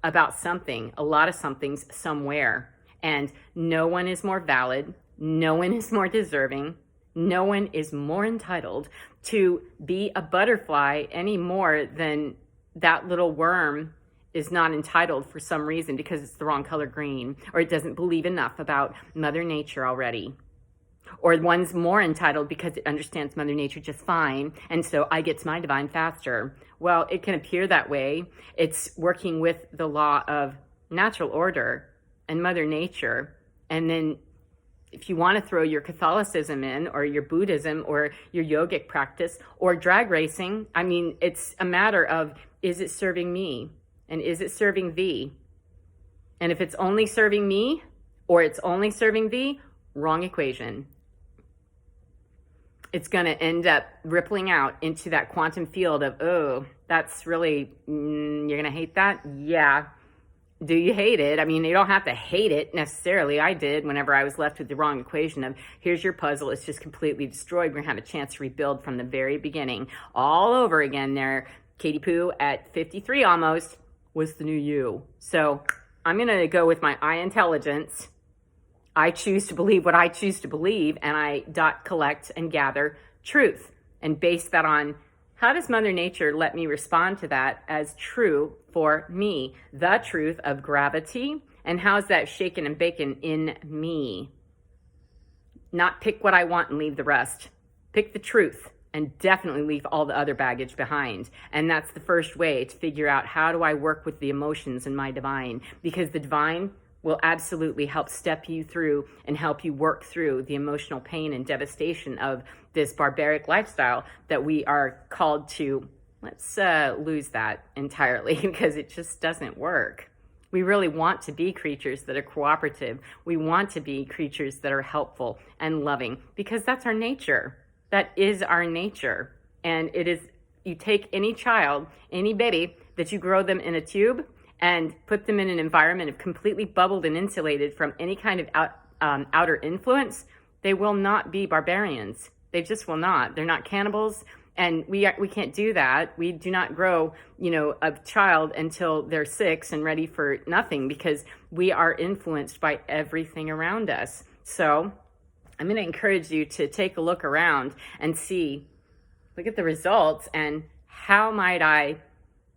about something, a lot of somethings somewhere. And no one is more valid. No one is more deserving. No one is more entitled to be a butterfly any more than that little worm is not entitled for some reason, because it's the wrong color green, or it doesn't believe enough about Mother Nature already. Or one's more entitled because it understands Mother Nature just fine, and so I get to my divine faster. Well, it can appear that way. It's working with the law of natural order and Mother Nature. And then if you want to throw your Catholicism in, or your Buddhism, or your yogic practice, or drag racing, I mean, it's a matter of, is it serving me? And is it serving thee? And if it's only serving me, or it's only serving thee, wrong equation. It's going to end up rippling out into that quantum field of, oh, that's really, you're going to hate that? Yeah. Do you hate it? I mean, you don't have to hate it necessarily. I did whenever I was left with the wrong equation of, here's your puzzle, it's just completely destroyed. We're going to have a chance to rebuild from the very beginning. All over again there. Katie Poo at 53 almost was the new you. So I'm going to go with my eye intelligence. I choose to believe what I choose to believe, and I collect and gather truth and base that on, how does Mother Nature let me respond to that as true for me? The truth of gravity, and how's that shaken and baken in me? Not pick what I want and leave the rest. Pick the truth and definitely leave all the other baggage behind. And that's the first way to figure out, how do I work with the emotions in my divine? Because the divine will absolutely help step you through and help you work through the emotional pain and devastation of this barbaric lifestyle that we are called to. Let's lose that entirely, because it just doesn't work. We really want to be creatures that are cooperative. We want to be creatures that are helpful and loving, because that's our nature. That is our nature. And it is, you take any child, any baby, that you grow them in a tube and put them in an environment of completely bubbled and insulated from any kind of outer influence, they will not be barbarians. They just will not. They're not cannibals. And we can't do that. We do not grow, a child until they're 6 and ready for nothing, because we are influenced by everything around us. So I'm going to encourage you to take a look around and look at the results, and how might I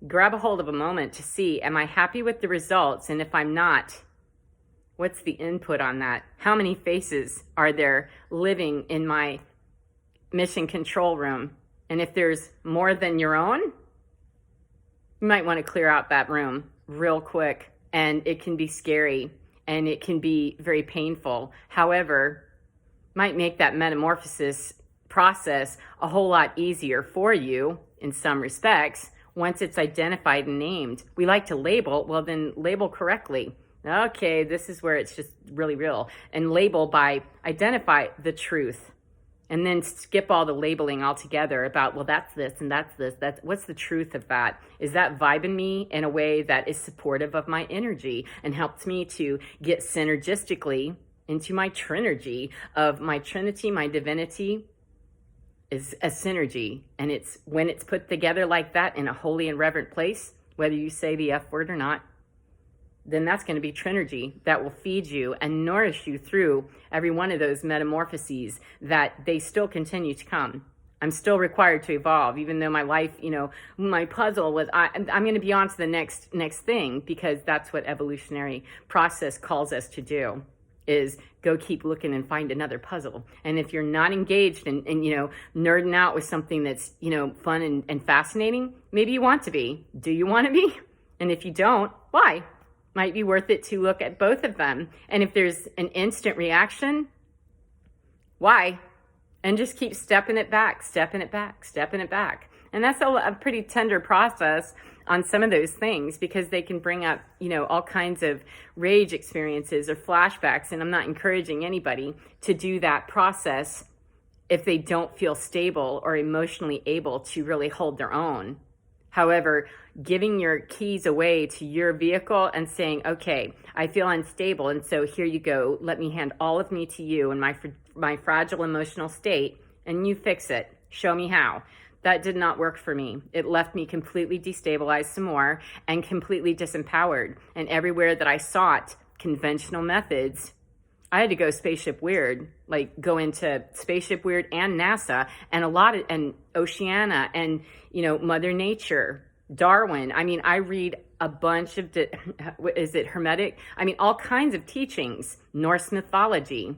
grab a hold of a moment to see, am I happy with the results? And if I'm not, what's the input on that? How many faces are there living in my mission control room? And if there's more than your own, you might want to clear out that room real quick. And it can be scary and it can be very painful. However, might make that metamorphosis process a whole lot easier for you in some respects once it's identified and named. We like to label. Well, then label correctly. Okay, this is where it's just really real. And label by identify the truth. And then skip all the labeling altogether about, well, that's this and that's this. What's the truth of that? Is that vibing me in a way that is supportive of my energy and helps me to get synergistically into my trinergy of my Trinity, my divinity is a synergy. And it's when it's put together like that in a holy and reverent place, whether you say the F word or not, then that's going to be trinergy that will feed you and nourish you through every one of those metamorphoses that they still continue to come. I'm still required to evolve, even though my life, my puzzle was, I'm going to be on to the next thing, because that's what evolutionary process calls us to do, is go keep looking and find another puzzle. And if you're not engaged and nerding out with something that's, fun and fascinating, maybe you want to be. Do you want to be? And if you don't, why? Might be worth it to look at both of them. And if there's an instant reaction, why? And just keep stepping it back, stepping it back, stepping it back. And that's a pretty tender process on some of those things, because they can bring up, all kinds of rage experiences or flashbacks. And I'm not encouraging anybody to do that process if they don't feel stable or emotionally able to really hold their own. However, giving your keys away to your vehicle and saying, okay, I feel unstable, and so here you go. Let me hand all of me to you in my fragile emotional state, and you fix it. Show me how. That did not work for me. It left me completely destabilized some more and completely disempowered. And everywhere that I sought conventional methods, I had to go spaceship weird, like go into spaceship weird and NASA and and Oceana and, Mother Nature, Darwin. I mean, I read a bunch of, is it Hermetic? I mean, all kinds of teachings, Norse mythology,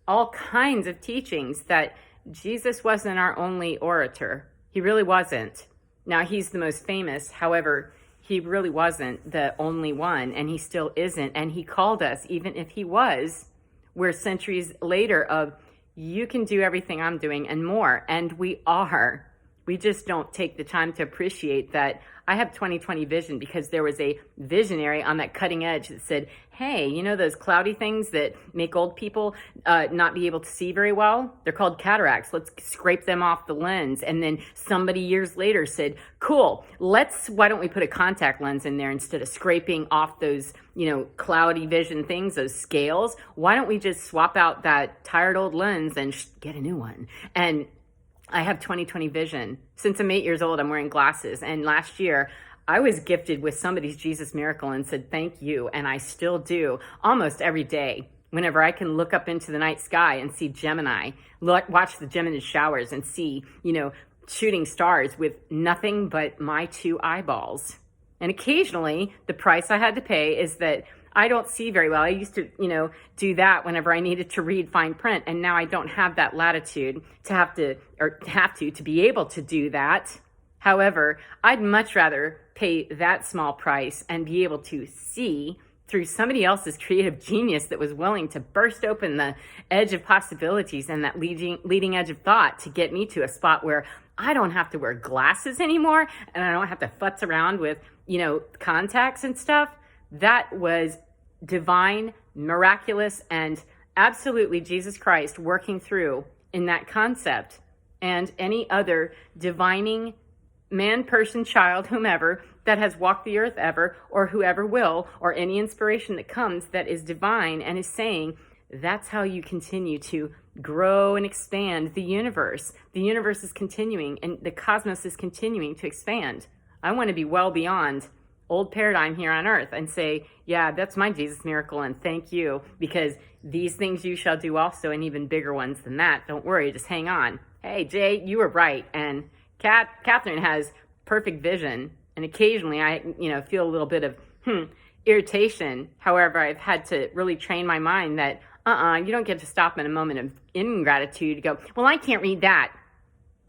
all kinds of teachings that Jesus wasn't our only orator. He really wasn't. Now, he's the most famous. However, he really wasn't the only one, and he still isn't. And he called us, even if he was, we're centuries later of, you can do everything I'm doing and more. And we are. We just don't take the time to appreciate that. I have 20/20 vision because there was a visionary on that cutting edge that said, hey, those cloudy things that make old people not be able to see very well? They're called cataracts. Let's scrape them off the lens. And then somebody years later said, cool, why don't we put a contact lens in there instead of scraping off those, cloudy vision things, those scales? Why don't we just swap out that tired old lens and get a new one? And I have 20/20 vision. Since I'm 8 years old, I'm wearing glasses. And last year, I was gifted with somebody's Jesus miracle and said, thank you. And I still do almost every day. Whenever I can look up into the night sky and see Gemini, watch the Gemini showers and see, shooting stars with nothing but my 2 eyeballs. And occasionally, the price I had to pay is that I don't see very well. I used to, do that whenever I needed to read fine print. And now I don't have that latitude to be able to do that. However, I'd much rather pay that small price and be able to see through somebody else's creative genius that was willing to burst open the edge of possibilities and that leading edge of thought to get me to a spot where I don't have to wear glasses anymore and I don't have to futz around with, contacts and stuff. That was divine, miraculous, and absolutely Jesus Christ working through in that concept. and any other divining man, person, child, whomever that has walked the earth ever, or whoever will, or any inspiration that comes that is divine and is saying, that's how you continue to grow and expand the universe. The universe is continuing and the cosmos is continuing to expand. I want to be well beyond old paradigm here on earth and say, yeah, that's my Jesus miracle and thank you, because these things you shall do also, and even bigger ones than that. Don't worry, just hang on. Hey, Jay, you were right. And Catherine has perfect vision. And occasionally I, feel a little bit of irritation. However, I've had to really train my mind that you don't get to stop in a moment of ingratitude to go, well, I can't read that.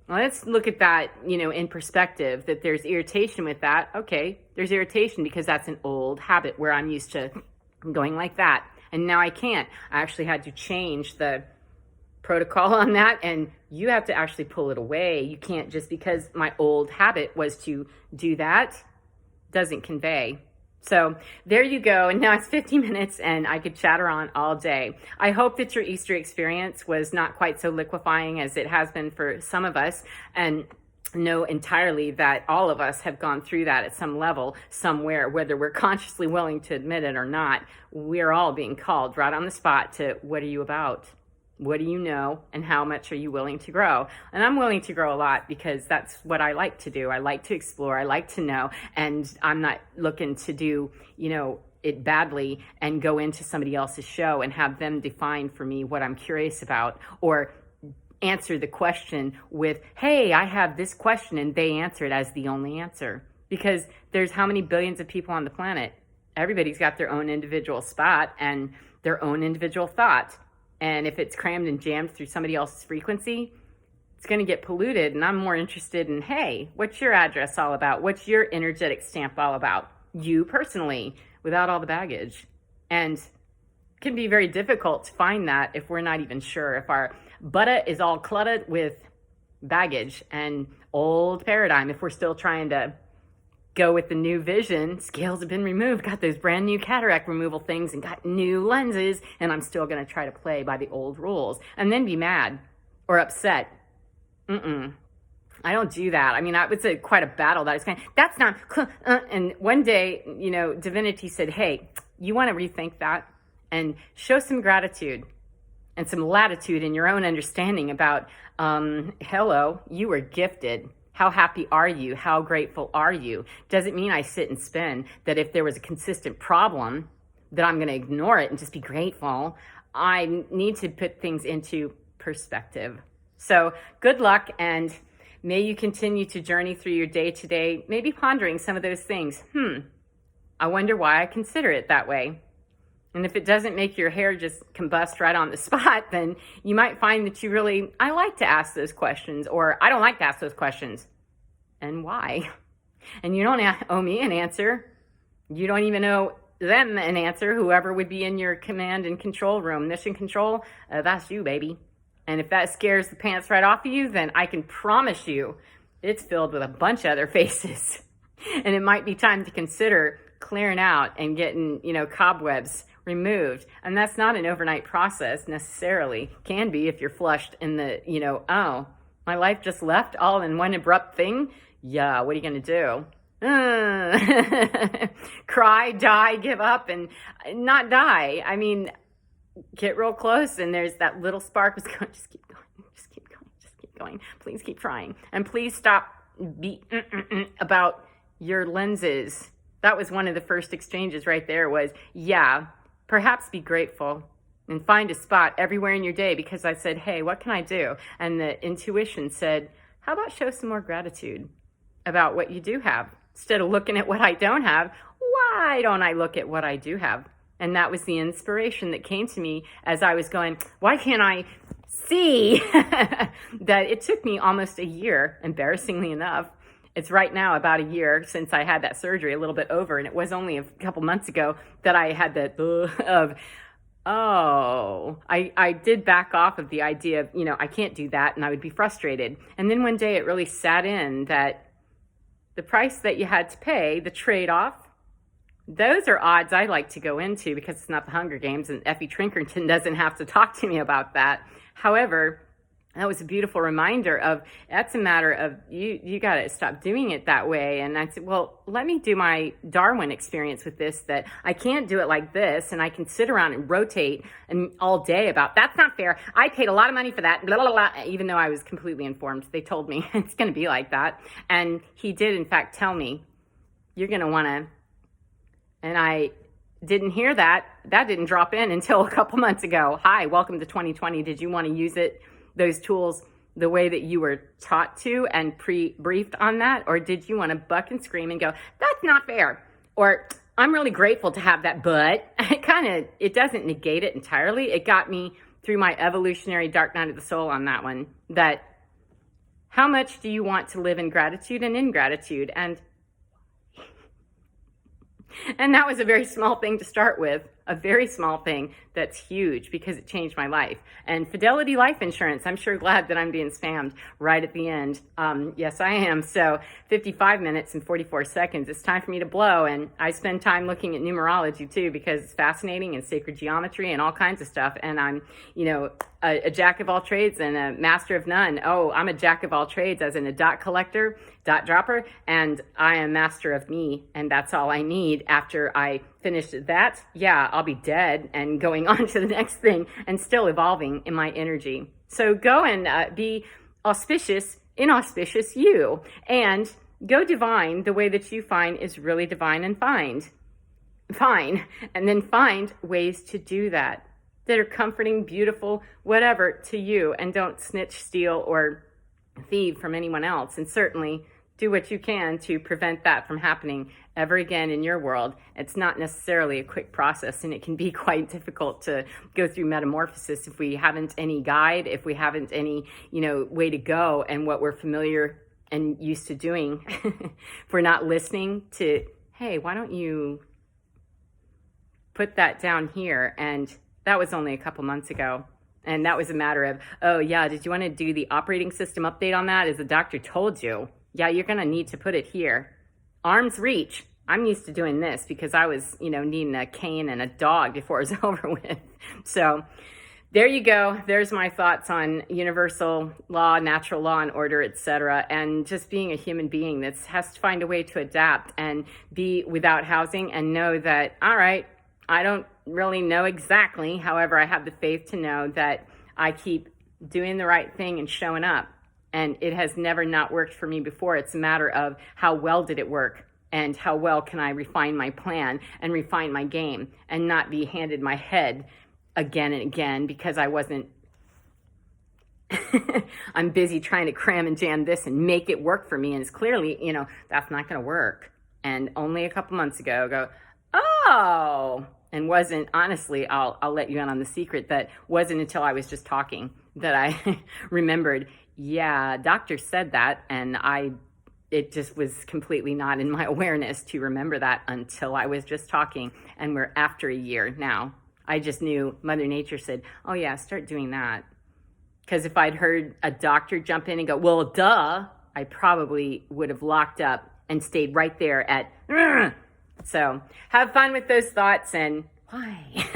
Well, let's look at that, in perspective, that there's irritation with that. Okay, there's irritation because that's an old habit where I'm used to going like that. And now I can't. I actually had to change the protocol on that, and you have to actually pull it away. You can't, just because my old habit was to do that, doesn't convey. So there you go. And now it's 50 minutes and I could chatter on all day. I hope that your Easter experience was not quite so liquefying as it has been for some of us, and know entirely that all of us have gone through that at some level somewhere, whether we're consciously willing to admit it or not. We're all being called right on the spot to, what are you about? What do you know, and how much are you willing to grow? And I'm willing to grow a lot because that's what I like to do. I like to explore. I like to know. And I'm not looking to do, it badly and go into somebody else's show and have them define for me what I'm curious about, or answer the question with, hey, I have this question, and they answer it as the only answer. Because there's how many billions of people on the planet? Everybody's got their own individual spot and their own individual thought. And if it's crammed and jammed through somebody else's frequency, it's going to get polluted. And I'm more interested in, hey, what's your address all about? What's your energetic stamp all about? You personally, without all the baggage. And it can be very difficult to find that if we're not even sure. If our butta is all cluttered with baggage and old paradigm, if we're still trying to go with the new vision, scales have been removed, got those brand new cataract removal things and got new lenses, and I'm still going to try to play by the old rules and then be mad or upset. I don't do that. I mean, it was quite a battle that I was going, that's not, and one day, divinity said, hey, you want to rethink that and show some gratitude and some latitude in your own understanding about, hello, you were gifted. How happy are you? How grateful are you? Doesn't mean I sit and spin that if there was a consistent problem that I'm going to ignore it and just be grateful. I need to put things into perspective. So good luck, and may you continue to journey through your day to day, maybe pondering some of those things. I wonder why I consider it that way. And if it doesn't make your hair just combust right on the spot, then you might find that I like to ask those questions, or I don't like to ask those questions. And why? And you don't owe me an answer. You don't even owe them an answer, whoever would be in your command and control room. Mission control, that's you, baby. And if that scares the pants right off of you, then I can promise you it's filled with a bunch of other faces. And it might be time to consider clearing out and getting, cobwebs removed. And that's not an overnight process necessarily. Can be if you're flushed in the, oh, my life just left all in one abrupt thing. Yeah, what are you going to do? Cry, die, give up, and not die. I mean, get real close, and there's that little spark was going, just keep going, just keep going, just keep going. Please keep trying. And please stop about your lenses. That was one of the first exchanges right there was, yeah, perhaps be grateful and find a spot everywhere in your day, because I said, hey, what can I do? And the intuition said, how about show some more gratitude about what you do have? Instead of looking at what I don't have, why don't I look at what I do have? And that was the inspiration that came to me as I was going, why can't I see that it took me almost a year, embarrassingly enough. It's right now about a year since I had that surgery, a little bit over, and it was only a couple months ago that I had that of, I did back off of the idea of, I can't do that, and I would be frustrated. And then one day it really sat in that the price that you had to pay, the trade-off, those are odds I like to go into because it's not the Hunger Games, and Effie Trinkerton doesn't have to talk to me about that. However, that was a beautiful reminder of, that's a matter of you got to stop doing it that way. And I said, well, let me do my Darwin experience with this, that I can't do it like this, and I can sit around and rotate and all day about, that's not fair, I paid a lot of money for that, blah, blah, blah, even though I was completely informed. They told me it's going to be like that. And he did in fact tell me, you're going to want to, and I didn't hear that. That didn't drop in until a couple months ago. Hi, welcome to 2020. Did you want to use those tools the way that you were taught to and pre-briefed on that? Or did you want to buck and scream and go, that's not fair? Or, I'm really grateful to have that, but it doesn't negate it entirely. It got me through my evolutionary dark night of the soul on that one, that how much do you want to live in gratitude and ingratitude? And that was a very small thing to start with, a very small thing that's huge because it changed my life. And Fidelity Life Insurance, I'm sure glad that I'm being spammed right at the end. Yes, I am. So 55 minutes and 44 seconds. It's time for me to blow. And I spend time looking at numerology too, because it's fascinating, and sacred geometry and all kinds of stuff. And I'm, a jack of all trades and a master of none. Oh, I'm a jack of all trades as in a dot collector, dot dropper, and I am master of me. And that's all I need. After I finish that, yeah, I'll be dead and going on to the next thing and still evolving in my energy. So go and be auspicious, inauspicious you, and go divine the way that you find is really divine and fine. And then find ways to do that are comforting, beautiful, whatever to you, and don't snitch, steal, or thieve from anyone else. And certainly do what you can to prevent that from happening ever again in your world. It's not necessarily a quick process, and it can be quite difficult to go through metamorphosis if we haven't any guide, if we haven't any, way to go, and what we're familiar and used to doing. If we're not listening to, hey, why don't you put that down here? And that was only a couple months ago. And that was a matter of, oh yeah, did you want to do the operating system update on that? As the doctor told you, yeah, you're going to need to put it here. Arm's reach. I'm used to doing this because I was, needing a cane and a dog before it was over with. So there you go. There's my thoughts on universal law, natural law and order, etc. And just being a human being that has to find a way to adapt and be without housing, and know that, all right, I don't really know exactly. However, I have the faith to know that I keep doing the right thing and showing up. And it has never not worked for me before. It's a matter of how well did it work, and how well can I refine my plan and refine my game, and not be handed my head again and again because I wasn't, I'm busy trying to cram and jam this and make it work for me. And it's clearly, that's not going to work. And only a couple months ago, go, oh, and wasn't, honestly, I'll let you in on the secret, that wasn't until I was just talking that I remembered, yeah, doctor said that, and it just was completely not in my awareness to remember that until I was just talking, and we're after a year now. I just knew Mother Nature said, oh yeah, start doing that. Because if I'd heard a doctor jump in and go, well, duh, I probably would have locked up and stayed right there at, "Ugh." So have fun with those thoughts, and why?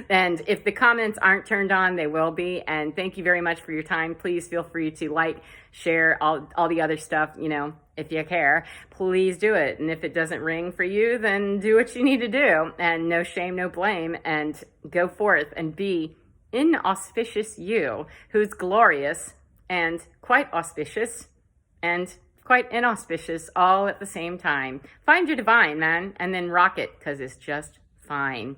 And if the comments aren't turned on, they will be. And thank you very much for your time. Please feel free to like, share, all the other stuff, if you care. Please do it. And if it doesn't ring for you, then do what you need to do. And no shame, no blame. And go forth and be inauspicious you, who's glorious and quite auspicious and quite inauspicious all at the same time. Find your divine, man, and then rock it, because it's just fine.